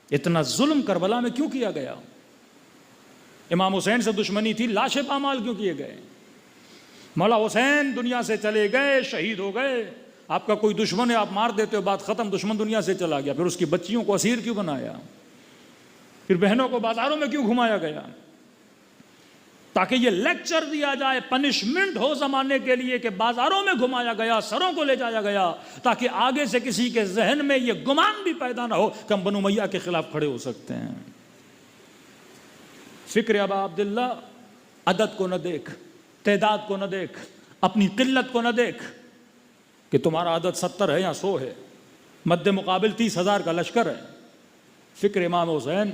اتنا ظلم کربلا میں کیوں کیا گیا؟ امام حسین سے دشمنی تھی، لاشیں پامال کیوں کیے گئے؟ مولا حسین دنیا سے چلے گئے، شہید ہو گئے، آپ کا کوئی دشمن ہے، آپ مار دیتے ہو، بات ختم، دشمن دنیا سے چلا گیا، پھر اس کی بچیوں کو اسیر کیوں بنایا؟ پھر بہنوں کو بازاروں میں کیوں گھمایا گیا؟ تاکہ یہ لیکچر دیا جائے، پنشمنٹ ہو زمانے کے لیے کہ بازاروں میں گھمایا گیا، سروں کو لے جایا گیا، تاکہ آگے سے کسی کے ذہن میں یہ گمان بھی پیدا نہ ہو کہ ہم بنو امیہ کے خلاف کھڑے ہو سکتے ہیں۔ فکر ابا عبداللہ، عدد کو نہ دیکھ، تعداد کو نہ دیکھ، اپنی قلت کو نہ دیکھ کہ تمہارا عدد 70 ہے یا 100 ہے، مد مقابل 30,000 کا لشکر ہے۔ فکر امام حسین،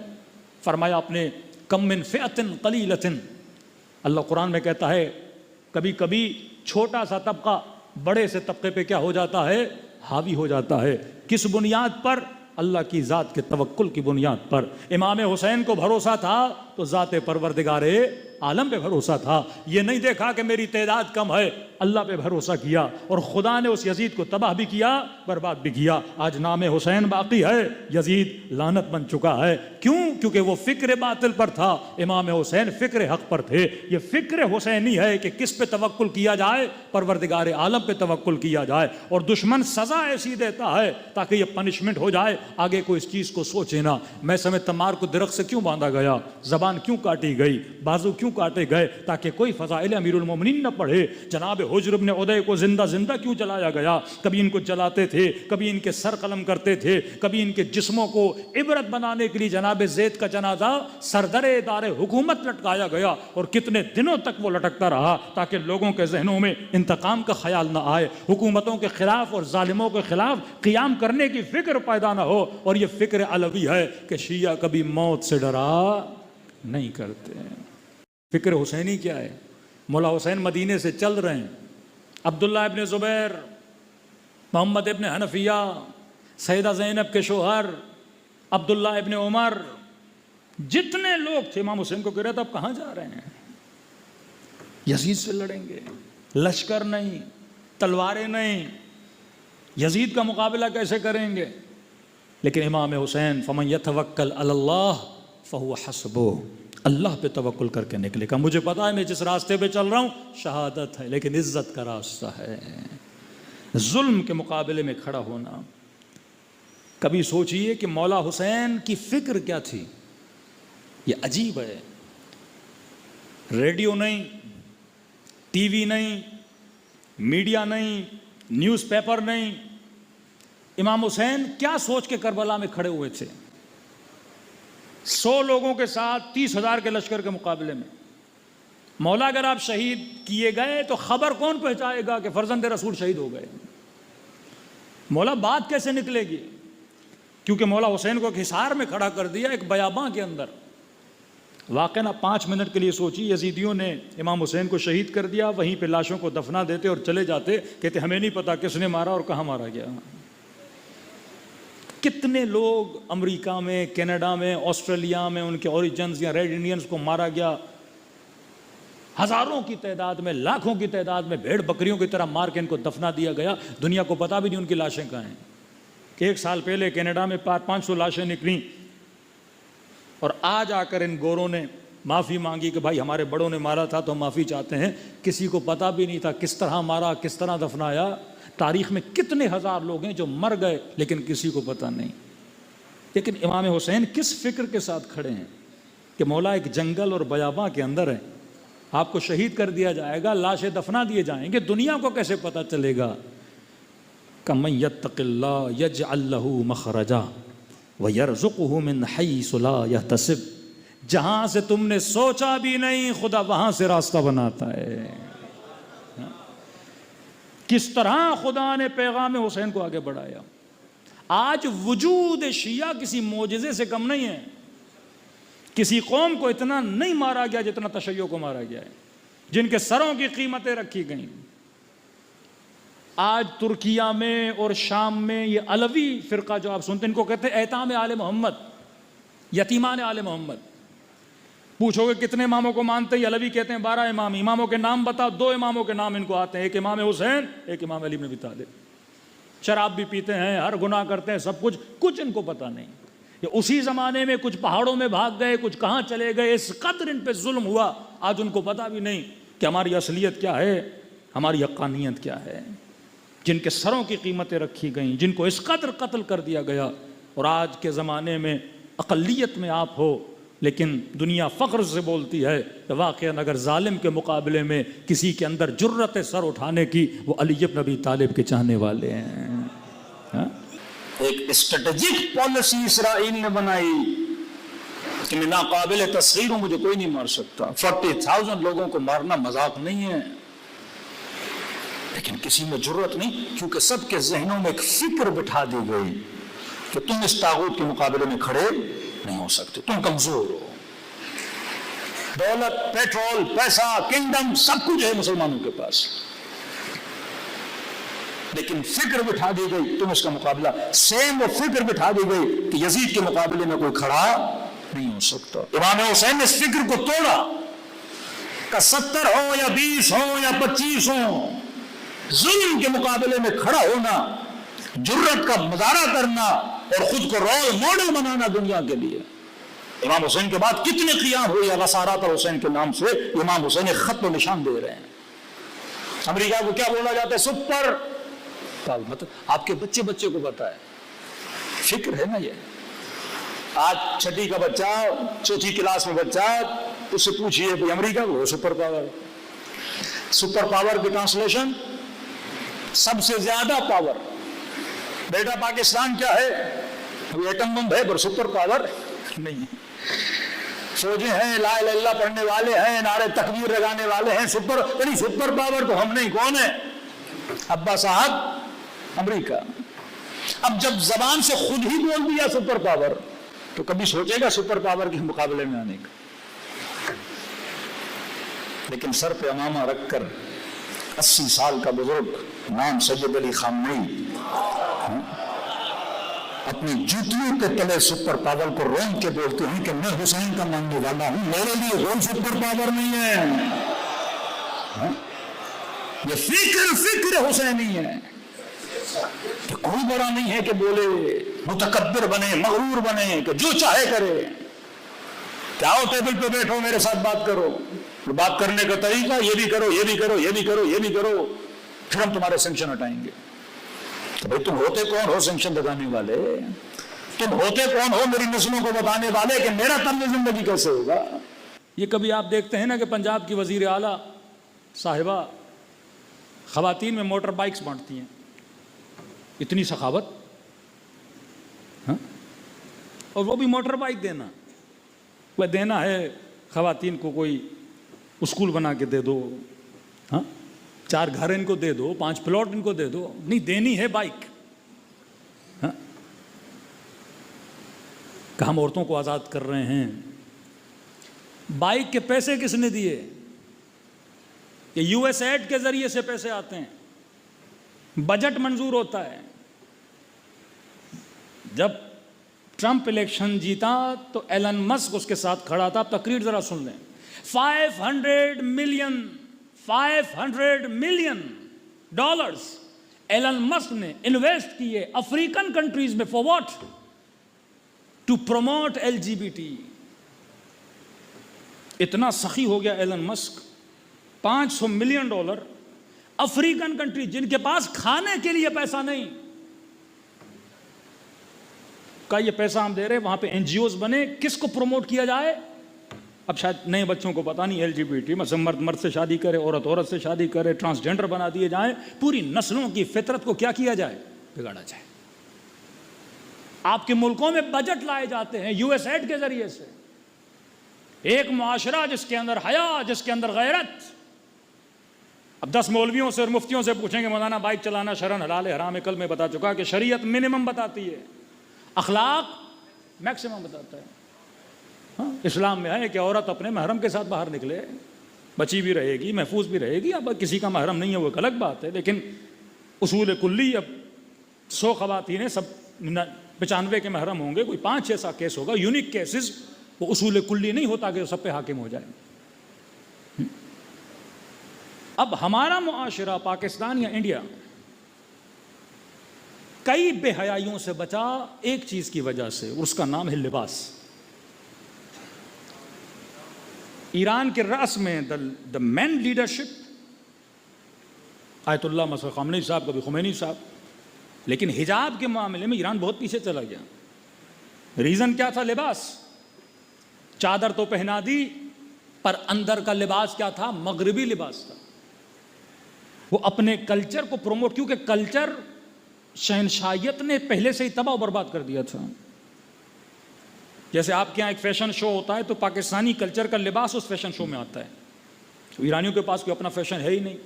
فرمایا اپنے کم من فئۃ قلیلۃ، اللہ قرآن میں کہتا ہے کبھی کبھی چھوٹا سا طبقہ بڑے سے طبقے پہ کیا ہو جاتا ہے؟ حاوی ہو جاتا ہے۔ کس بنیاد پر؟ اللہ کی ذات کے توکل کی بنیاد پر۔ امام حسین کو بھروسہ تھا تو ذات پروردگار عالم پہ بھروسہ تھا، یہ نہیں دیکھا کہ میری تعداد کم ہے، اللہ پہ بھروسہ کیا، اور خدا نے اس یزید کو تباہ بھی کیا، برباد بھی کیا۔ آج نام حسین باقی ہے، یزید لعنت بن چکا ہے۔ کیوں؟ کیونکہ وہ فکر باطل پر تھا، امام حسین فکر حق پر تھے۔ یہ فکر حسینی ہے کہ کس پہ توکل کیا جائے؟ پروردگار عالم پہ توکل کیا جائے، اور دشمن سزا ایسی دیتا ہے تاکہ یہ پنشمنٹ ہو جائے، آگے کوئی اس چیز کو سوچے نہ۔ میں سمجھ تمار کو درخت سے کیوں باندھا گیا، زبان کیوں کاٹی گئی، بازو کیوں کاٹے گئے؟ تاکہ کوئی فضائل امیر المومنین نہ پڑھے۔ جناب حجر بن عدی کو زندہ زندہ کیوں جلایا گیا؟ کبھی ان کو جلاتے تھے، کبھی ان کے سر قلم کرتے تھے، کبھی ان کے جسموں کو عبرت بنانے کے لیے جناب زید کا جنازہ سردر دار حکومت لٹکایا گیا، اور کتنے دنوں تک وہ لٹکتا رہا تاکہ لوگوں کے ذہنوں میں انتقام کا خیال نہ آئے، حکومتوں کے خلاف اور ظالموں کے خلاف قیام کرنے کی فکر پیدا نہ ہو۔ اور یہ فکر علوی ہے کہ شیعہ کبھی موت سے ڈرا نہیں کرتے۔ فکر حسینی کیا ہے؟ مولا حسین مدینے سے چل رہے ہیں، عبداللہ ابن زبیر، محمد ابن حنفیہ، سیدہ زینب کے شوہر عبداللہ ابن عمر، جتنے لوگ تھے، امام حسین کو کہہ رہے تھے اب کہاں جا رہے ہیں؟ یزید سے لڑیں گے، لشکر نہیں، تلواریں نہیں، یزید کا مقابلہ کیسے کریں گے؟ لیکن امام حسین فمن یتوکل علی اللہ فہو حسبہ، اللہ پہ توکل کر کے نکلے گا۔ مجھے پتا ہے میں جس راستے پہ چل رہا ہوں شہادت ہے، لیکن عزت کا راستہ ہے، ظلم کے مقابلے میں کھڑا ہونا۔ کبھی سوچئے کہ مولا حسین کی فکر کیا تھی؟ یہ عجیب ہے، ریڈیو نہیں، ٹی وی نہیں، میڈیا نہیں، نیوز پیپر نہیں، امام حسین کیا سوچ کے کربلا میں کھڑے ہوئے تھے؟ 100 لوگوں کے ساتھ 30,000 کے لشکر کے مقابلے میں۔ مولا اگر آپ شہید کیے گئے تو خبر کون پہنچائے گا کہ فرزند رسول شہید ہو گئے؟ مولا بات کیسے نکلے گی؟ کیونکہ مولا حسین کو ایک حصار میں کھڑا کر دیا، ایک بیاباں کے اندر۔ واقعہ نا 5 منٹ کے لیے سوچی، یزیدیوں نے امام حسین کو شہید کر دیا، وہیں پہ لاشوں کو دفنا دیتے اور چلے جاتے، کہتے ہمیں نہیں پتا کس نے مارا اور کہاں مارا گیا۔ کتنے لوگ امریکہ میں، کینیڈا میں، آسٹریلیا میں ان کے اوریجنز یا ریڈ انڈینز کو مارا گیا، ہزاروں کی تعداد میں، لاکھوں کی تعداد میں بھیڑ بکریوں کی طرح مار کے ان کو دفنا دیا گیا، دنیا کو پتا بھی نہیں ان کی لاشیں کہاں ہیں۔ کہ 1 سال پہلے کینیڈا میں 500 لاشیں نکلیں، اور آج آ کر ان گوروں نے معافی مانگی کہ بھائی ہمارے بڑوں نے مارا تھا تو ہم معافی چاہتے ہیں۔ کسی کو پتا بھی نہیں تھا کس طرح مارا، کس طرح دفنایا۔ تاریخ میں کتنے ہزار لوگ ہیں جو مر گئے لیکن کسی کو پتا نہیں۔ لیکن امام حسین کس فکر کے ساتھ کھڑے ہیں کہ مولا ایک جنگل اور بیاباں کے اندر ہے، آپ کو شہید کر دیا جائے گا، لاشیں دفنا دیے جائیں گے، دنیا کو کیسے پتا چلے گا؟ کَمَن یتق اللہ یجعل لہ مخرجا وَيَرْزُقْهُ مِنْ حَيْثُ لَا يَحْتَسِبُ، جہاں سے تم نے سوچا بھی نہیں خدا وہاں سے راستہ بناتا ہے۔ کس طرح خدا نے پیغام حسین کو آگے بڑھایا۔ آج وجود شیعہ کسی معجزے سے کم نہیں ہے۔ کسی قوم کو اتنا نہیں مارا گیا جتنا تشیع کو مارا گیا ہے، جن کے سروں کی قیمتیں رکھی گئیں۔ آج ترکیہ میں اور شام میں یہ علوی فرقہ جو آپ سنتے ہیں، ان کو کہتے ہیں ایتام آل محمد، یتیمان آل محمد۔ پوچھو گے کتنے اماموں کو مانتے ہیں؟ علوی کہتے ہیں 12 امام۔ اماموں کے نام بتاؤ، 2 اماموں کے نام ان کو آتے ہیں، ایک امام حسین، ایک امام علی بن ابی طالب۔ شراب بھی پیتے ہیں، ہر گناہ کرتے ہیں، سب کچھ ان کو پتہ نہیں۔ یہ اسی زمانے میں کچھ پہاڑوں میں بھاگ گئے, کچھ کہاں چلے گئے, اس قدر ان پہ ظلم ہوا, آج ان کو پتہ بھی نہیں کہ ہماری اصلیت کیا ہے, ہماری حقانیت کیا ہے. جن کے سروں کی قیمتیں رکھی گئیں, جن کو اس قدر قتل کر دیا گیا, اور آج کے زمانے میں اقلیت میں آپ ہو, لیکن دنیا فخر سے بولتی ہے کہ واقعاً اگر ظالم کے مقابلے میں کسی کے اندر جرت سر اٹھانے کی, وہ علی بن ابی طالب کے چاہنے والے ہیں. ایک اسٹریٹجک پالیسی اسرائیل نے بنائی کہ میں ناقابل تسخیر ہوں, مجھے کوئی نہیں مار سکتا. 40,000 لوگوں کو مارنا مذاق نہیں ہے, لیکن کسی میں جرت نہیں, کیونکہ سب کے ذہنوں میں ایک فکر بٹھا دی گئی کہ تم اس طاغوت کے مقابلے میں کھڑے نہیں ہو سکتے, تم کمزور ہو. دولت, پیٹرول, پیسہ, کنگڈم, سب کچھ ہے مسلمانوں کے پاس, لیکن فکر بٹھا دی گئی تم اس کا مقابلہ. سیم وہ فکر بٹھا دی گئی کہ یزید کے مقابلے میں کوئی کھڑا نہیں ہو سکتا. امام حسین نے اس فکر کو توڑا کہ 70 ہو یا 20 ہو یا 25 ہو, ظلم کے مقابلے میں کھڑا ہونا, جرت کا مظاہرہ کرنا اور خود کو رول ماڈل بنانا دنیا کے لیے. امام حسین کے بعد کتنے قیام ہوئے غسارات اور حسین کے نام سے, امام حسین ایک خط و نشان دے رہے ہیں. امریکہ کو کیا بولا جاتا ہے؟ سپر. مطلب آپ کے بچے کو پتا ہے, فکر ہے نا. یہ آج چھٹی کا بچہ, چوتھی کلاس میں بچہ, اس سے پوچھئے کہ امریکہ کو سپر پاور. سپر پاور کی ٹرانسلیشن سب سے زیادہ پاور. بیٹا پاکستان کیا ہے؟ ابھی ایٹم بم ہے پر سپر پاور نہیں. فوجیں ہیں, لا الہ الا اللہ پڑھنے والے ہیں, نعرے تکبیر لگانے والے ہیں, سپر پاور تو ہم نہیں. کون ہے؟ ابا صاحب امریکہ. اب جب زبان سے خود ہی بول دیا سپر پاور, تو کبھی سوچے گا سپر پاور کے مقابلے میں آنے کا. لیکن سر پہ امامہ رکھ کر 80 سال کا بزرگ نام سید علی خامنئی اپنی جوتیوں کے تلے سپر پاور کو رونگ کے بولتے ہیں کہ میں حسین کا ماننے والا ہوں, میرے لیے کوئی سپر پاور نہیں ہے. یہ فکر حسینی ہے کہ کوئی بڑا نہیں ہے کہ بولے, متکبر بنے, مغرور بنے, کہ جو چاہے کرے. کہ آؤ ٹیبل پہ بیٹھو, میرے ساتھ بات کرو, بات کرنے کا طریقہ یہ بھی کرو, یہ بھی کرو, یہ بھی کرو, یہ بھی کرو, پھر ہم تمہارے سینکشن ہٹائیں گے. تو بھائی تم ہوتے کون ہو سینکشن لگانے والے؟ تم ہوتے کون ہو میری نسلوں کو بتانے والے کہ میرا طرز زندگی کیسے ہوگا؟ یہ کبھی آپ دیکھتے ہیں نا کہ پنجاب کی وزیر اعلیٰ صاحبہ خواتین میں موٹر بائکس بانٹتی ہیں, اتنی سخاوت, اور وہ بھی موٹر بائک دینا. وہ دینا ہے خواتین کو, کوئی اسکول بنا کے دے دو, 4 گھر ان کو دے دو, 5 پلاٹ ان کو دے دو, نہیں دینی ہے بائک. کہ ہم عورتوں کو آزاد کر رہے ہیں. بائک کے پیسے کس نے دیے؟ کہ یو ایس ایڈ کے ذریعے سے پیسے آتے ہیں, بجٹ منظور ہوتا ہے. جب ٹرمپ الیکشن جیتا تو ایلن مسک اس کے ساتھ کھڑا تھا. آپ تقریر ذرا سن لیں. 500 ملین ڈالرز ایلن مسک نے انویسٹ کیے افریقن کنٹریز میں. For what? To promote LGBT. اتنا سخی ہو گیا Elon Musk, $500 million African country جن کے پاس کھانے کے لیے پیسہ نہیں, کا یہ پیسہ ہم دے رہے, وہاں پہ NGOs بنے, کس کو پروموٹ کیا جائے. اب شاید نئے بچوں کو پتہ نہیں LGBT, مثلا مرد سے شادی کرے, عورت سے شادی کرے, ٹرانسجینڈر بنا دیے جائیں, پوری نسلوں کی فطرت کو کیا کیا جائے, بگاڑا جائے. آپ کے ملکوں میں بجٹ لائے جاتے ہیں یو ایس ایڈ کے ذریعے سے. ایک معاشرہ جس کے اندر حیا, جس کے اندر غیرت. اب 10 مولویوں سے اور مفتیوں سے پوچھیں گے مولانا بائک چلانا شرعاً حلال ہے حرام ہے؟ کل میں بتا چکا کہ شریعت منیمم بتاتی ہے, اخلاق میکسیمم بتاتا ہے. اسلام میں ہے کہ عورت اپنے محرم کے ساتھ باہر نکلے, بچی بھی رہے گی, محفوظ بھی رہے گی. اب کسی کا محرم نہیں ہے وہ ایک الگ بات ہے, لیکن اصول کلی اب 100 خواتین سب 95 کے محرم ہوں گے, کوئی 5 ایسا کیس ہوگا یونیک کیسز, وہ اصول کلی نہیں ہوتا کہ سب پہ حاکم ہو جائے. اب ہمارا معاشرہ پاکستان یا انڈیا کئی بے حیائیوں سے بچا ایک چیز کی وجہ سے، اور اس کا نام ہے لباس۔ ایران کے رأس میں دا مین لیڈرشپ آیت اللہ مسعود خامنئی صاحب، کبھی خمینی صاحب، لیکن حجاب کے معاملے میں ایران بہت پیچھے چلا گیا۔ ریزن کیا تھا؟ لباس۔ چادر تو پہنا دی، پر اندر کا لباس کیا تھا؟ مغربی لباس تھا۔ وہ اپنے کلچر کو پروموٹ، کیونکہ کلچر شہنشاہیت نے پہلے سے ہی تباہ و برباد کر دیا تھا۔ جیسے آپ کے یہاں ایک فیشن شو ہوتا ہے تو پاکستانی کلچر کا لباس اس فیشن شو میں آتا ہے، تو ایرانیوں کے پاس کوئی اپنا فیشن ہے ہی نہیں۔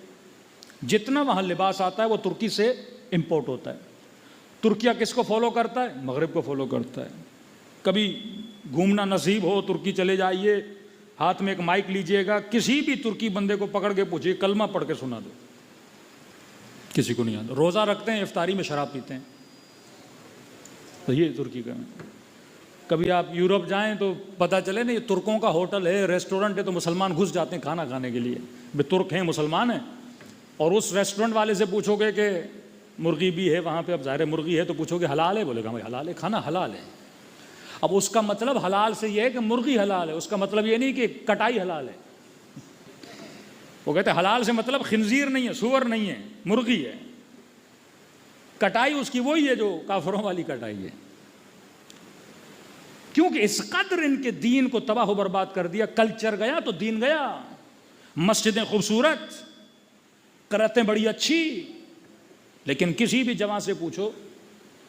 جتنا وہاں لباس آتا ہے وہ ترکی سے امپورٹ ہوتا ہے۔ ترکیہ کس کو فالو کرتا ہے؟ مغرب کو فالو کرتا ہے۔ کبھی گھومنا نصیب ہو ترکی چلے جائیے، ہاتھ میں ایک مائک لیجئے گا، کسی بھی ترکی بندے کو پکڑ کے پوچھئے کلمہ پڑھ کے سنا دو، کسی کو نہیں آتا۔ روزہ رکھتے ہیں، افطاری میں شراب پیتے ہیں، تو یہ ترکی کا ہے۔ کبھی آپ یورپ جائیں تو پتہ چلے نا یہ ترکوں کا ہوٹل ہے، ریسٹورنٹ ہے، تو مسلمان گھس جاتے ہیں کھانا کھانے کے لیے، بے ترک ہیں، مسلمان ہیں۔ اور اس ریسٹورنٹ والے سے پوچھو گے کہ مرغی بھی ہے وہاں پہ، اب ظاہر مرغی ہے تو پوچھو گے حلال ہے، بولے گا بھائی حلال ہے، کھانا حلال ہے۔ اب اس کا مطلب حلال سے یہ ہے کہ مرغی حلال ہے، اس کا مطلب یہ نہیں کہ کٹائی حلال ہے۔ وہ کہتے ہیں حلال سے مطلب خنزیر نہیں ہے، سور نہیں ہے، مرغی ہے۔ کٹائی اس کی وہی ہے جو کافروں والی کٹائی ہے، کیونکہ اس قدر ان کے دین کو تباہ و برباد کر دیا۔ کلچر گیا تو دین گیا۔ مسجدیں خوبصورت، کرتیں بڑی اچھی، لیکن کسی بھی جوان سے پوچھو،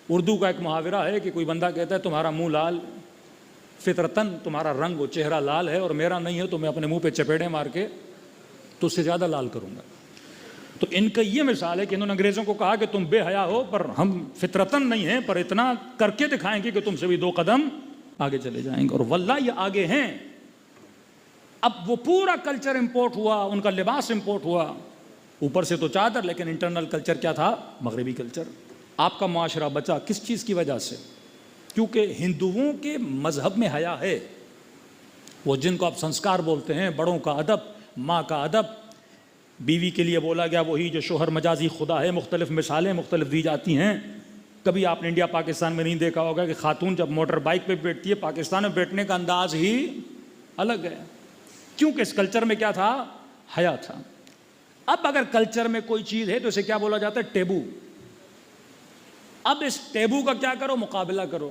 اردو کا ایک محاورہ ہے کہ کوئی بندہ کہتا ہے تمہارا منہ لال، فطرتاً تمہارا رنگ و چہرہ لال ہے اور میرا نہیں ہے، تو میں اپنے منہ پہ چپیڑے مار کے تو اس سے زیادہ لال کروں گا۔ تو ان کا یہ مثال ہے کہ انہوں نے انگریزوں کو کہا کہ تم بے حیا ہو، پر ہم فطرتاً نہیں ہیں، پر اتنا کر کے دکھائیں گے کہ تم سے بھی 2 قدم آگے چلے جائیں گے، اور واللہ یہ آگے ہیں۔ اب وہ پورا کلچر امپورٹ ہوا، ان کا لباس امپورٹ ہوا، اوپر سے تو چادر، لیکن انٹرنل کلچر کیا تھا؟ مغربی کلچر۔ آپ کا معاشرہ بچا کس چیز کی وجہ سے؟ کیونکہ ہندوؤں کے مذہب میں حیا ہے، وہ جن کو آپ سنسکار بولتے ہیں، بڑوں کا ادب، ماں کا ادب، بیوی کے لیے بولا گیا وہی جو شوہر مجازی خدا ہے، مختلف مثالیں مختلف دی جاتی ہیں۔ کبھی آپ نے انڈیا پاکستان میں نہیں دیکھا ہوگا کہ خاتون جب موٹر بائک پہ بیٹھتی ہے، پاکستان میں بیٹھنے کا انداز ہی الگ ہے، کیونکہ اس کلچر میں کیا تھا؟ حیا تھا۔ اب اگر کلچر میں کوئی چیز ہے تو اسے کیا بولا جاتا ہے؟ ٹیبو۔ اب اس ٹیبو کا کیا کرو؟ مقابلہ کرو۔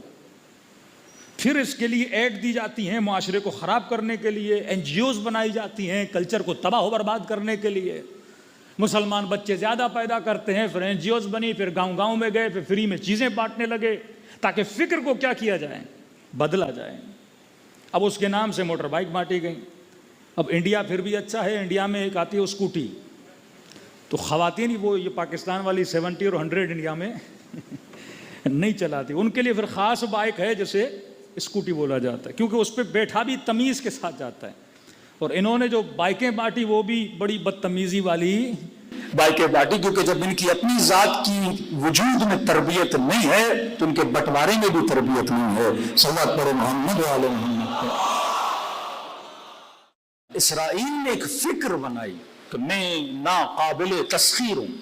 پھر اس کے لیے ایڈ دی جاتی ہیں، معاشرے کو خراب کرنے کے لیے این جی اوز بنائی جاتی ہیں، کلچر کو تباہ و برباد کرنے کے لیے۔ مسلمان بچے زیادہ پیدا کرتے ہیں، پھر این جی اوز بنی، پھر گاؤں گاؤں میں گئے، پھر فری میں چیزیں بانٹنے لگے تاکہ فکر کو کیا کیا جائے؟ بدلا جائے۔ اب اس کے نام سے موٹر بائک بانٹی گئی۔ اب انڈیا پھر بھی اچھا ہے، انڈیا میں ایک آتی ہے اسکوٹی، تو خواتین ہی وہ یہ پاکستان والی 70 اور 100 انڈیا میں نہیں چلاتی، ان کے لیے پھر خاص بائک ہے جسے اسکوٹی بولا جاتا ہے، کیونکہ اس پہ بیٹھا بھی تمیز کے ساتھ جاتا ہے۔ اور انہوں نے جو بائکیں بانٹی وہ بھی بڑی بدتمیزی والی بائکیں بانٹی، کیونکہ جب ان کی اپنی ذات کی وجود میں تربیت نہیں ہے تو ان کے بٹوارے میں بھی تربیت نہیں ہے۔ صلوات پر محمد و آل محمد۔ اسرائیل نے ایک فکر بنائی کہ میں ناقابل تسخیر ہوں،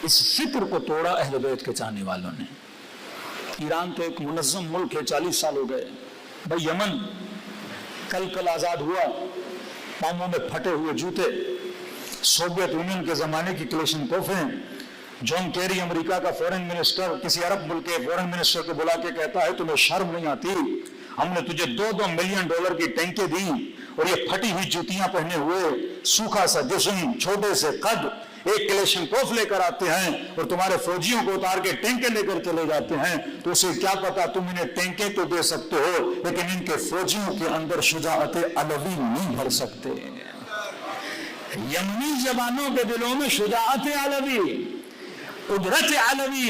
اس فکر کو توڑا اہل بیت کے چاہنے والوں نے۔ ایران تو ایک منظم ملک ہے، 40 سال ہو گئے بھائی۔ یمن کل آزاد ہوا، پاؤں میں پھٹے ہوئے جوتے، سوویت یونین کے زمانے کی کلیشنکوفیں۔ جان کیری امریکہ کا فورن منسٹر کسی عرب ملک کے فورن منسٹر کو بلا کے کہتا ہے تمہیں شرم نہیں آتی؟ ہم نے تجھے $2 ملین کی ٹینکیں دی اور یہ پھٹی ہوئی جوتیاں پہنے ہوئے، سوکھا سا جسم، چھوٹے سے قد، ایک کلیشنکوف لے کر آتے ہیں اور تمہارے فوجیوں کو اتار کے ٹینکیں لے کر چلے جاتے ہیں۔ تو اسے کیا پتا، تم انہیں ٹینکیں تو دے سکتے ہو لیکن ان کے فوجیوں کے اندر شجاعت علوی نہیں بھر سکتے۔ یمنی جوانوں کے دلوں میں شجاعت علوی، قدرت علوی،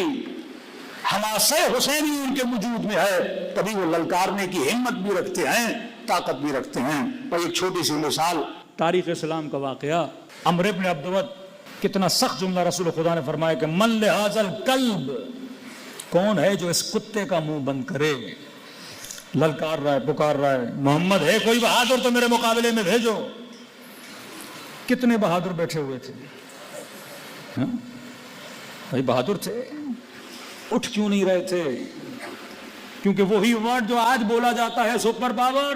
حماسہ حسینی ان کے وجود میں ہے، تبھی وہ للکارنے کی ہمت بھی رکھتے ہیں، طاقت بھی رکھتے ہیں۔ اور ایک چھوٹی سی مثال تاریخ اسلام کا واقعہ، عمرو بن عبدود، کتنا سخت جملہ رسول خدا نے فرمایا کہ من لہذا الکلب، کون ہے جو اس کتے کا منہ بند کرے؟ للکار رہا ہے، پکار رہا ہے، محمد ہے کوئی بہادر تو میرے مقابلے میں بھیجو۔ کتنے بہادر بیٹھے ہوئے تھے، بھائی بہادر تھے، اٹھ کیوں نہیں رہے تھے؟ کیونکہ وہی ورڈ جو آج بولا جاتا ہے سپر پاور،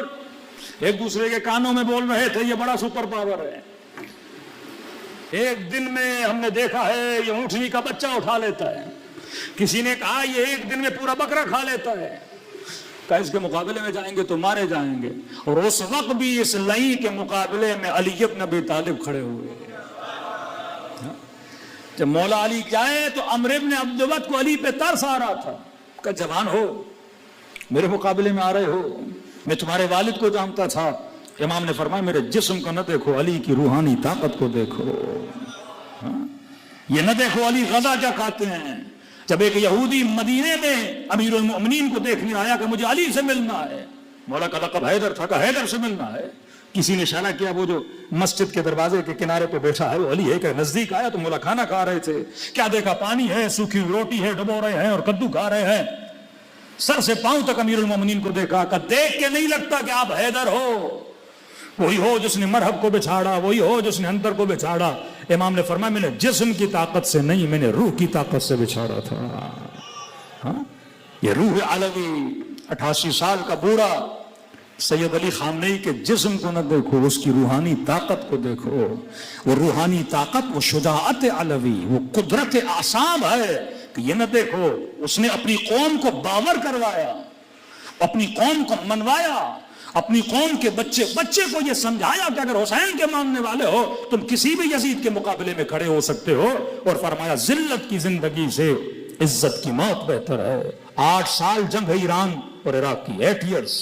ایک دوسرے کے کانوں میں بول رہے تھے یہ بڑا سپر پاور ہے۔ ایک دن میں ہم نے دیکھا ہے یہ اونٹنی کا بچہ اٹھا لیتا ہے، کسی نے کہا یہ ایک دن میں پورا بکرا کھا لیتا ہے، کہ اس کے مقابلے میں جائیں گے تو مارے جائیں گے۔ اور اس وقت بھی اس لئی کے مقابلے میں علی بن ابی طالب کھڑے ہوئے۔ جب مولا علی جائے تو عمرو بن عبد ود کو علی پہ ترس آ رہا تھا کہ جوان ہو، میرے مقابلے میں آ رہے ہو، میں تمہارے والد کو جانتا تھا۔ امام نے فرمایا میرے جسم کو نہ دیکھو، علی کی روحانی طاقت کو دیکھو۔ یہ نہ دیکھو علی غذا کیا کھاتے ہیں۔ جب ایک یہودی مدینے میں امیر المؤمنین کو دیکھنے آیا کہ مجھے علی سے ملنا ہے، مولا کا لقب حیدر تھا، کہ حیدر سے ملنا ہے، کسی نے اشارہ کیا وہ جو مسجد کے دروازے کے کنارے پہ بیٹھا ہے وہ علی ہے، کہ نزدیک آیا تو مولا کھانا کھا رہے تھے، کیا دیکھا پانی ہے، سوکھی روٹی ہے ڈبو رہے ہیں اور کدو کھا رہے ہیں، سر سے پاؤں تک امیر المؤمنین کو دیکھا کہ دیکھ کے نہیں لگتا کہ آپ حیدر ہو، وہی ہو جس نے مرحب کو بچھاڑا، وہی ہو جس نے اندر کو بچھاڑا۔ امام نے فرمایا میں نے جسم کی طاقت سے نہیں، میں نے روح کی طاقت سے بچھاڑا تھا۔ ہاں یہ روح علوی 88 سال کا بوڑھا سید علی خامنئی کے جسم کو نہ دیکھو، اس کی روحانی طاقت کو دیکھو۔ وہ روحانی طاقت، وہ شجاعت علوی، وہ قدرت اعصاب ہے کہ یہ نہ دیکھو، اس نے اپنی قوم کو باور کروایا، اپنی قوم کو منوایا، اپنی قوم کے بچے کو یہ سمجھایا کہ اگر حسین کے ماننے والے ہو تم کسی بھی یزید کے مقابلے میں کھڑے ہو سکتے ہو، اور فرمایا ذلت کی زندگی سے عزت کی موت بہتر ہے۔ 8 سال جنگ ہے ایران اور عراق کی، 8 ایئرس،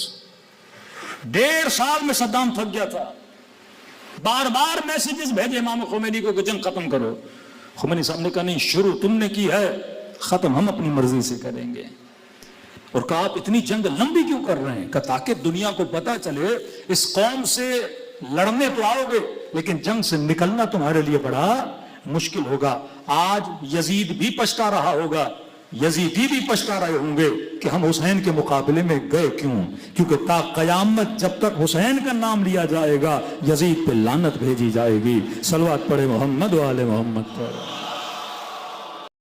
1.5 سال میں صدام تھک گیا تھا، بار بار میسیجز بھیجے امام خمینی کو کہ جنگ ختم کرو۔ خمینی صاحب نے کہا نہیں، شروع تم نے کی ہے، ختم ہم اپنی مرضی سے کریں گے۔ اور کہا آپ اتنی جنگ لمبی کیوں کر رہے ہیں؟ کہ تاکہ دنیا کو پتا چلے اس قوم سے لڑنے تو آؤ گے لیکن جنگ سے نکلنا تمہارے لیے بڑا مشکل ہوگا۔ آج یزید بھی پچھتا رہا ہوگا، یزیدی بھی پچھتا رہے ہوں گے کہ ہم حسین کے مقابلے میں گئے کیوں، کیونکہ تا قیامت جب تک حسین کا نام لیا جائے گا یزید پہ لعنت بھیجی جائے گی۔ صلوات پڑھے محمد و آل محمد پر۔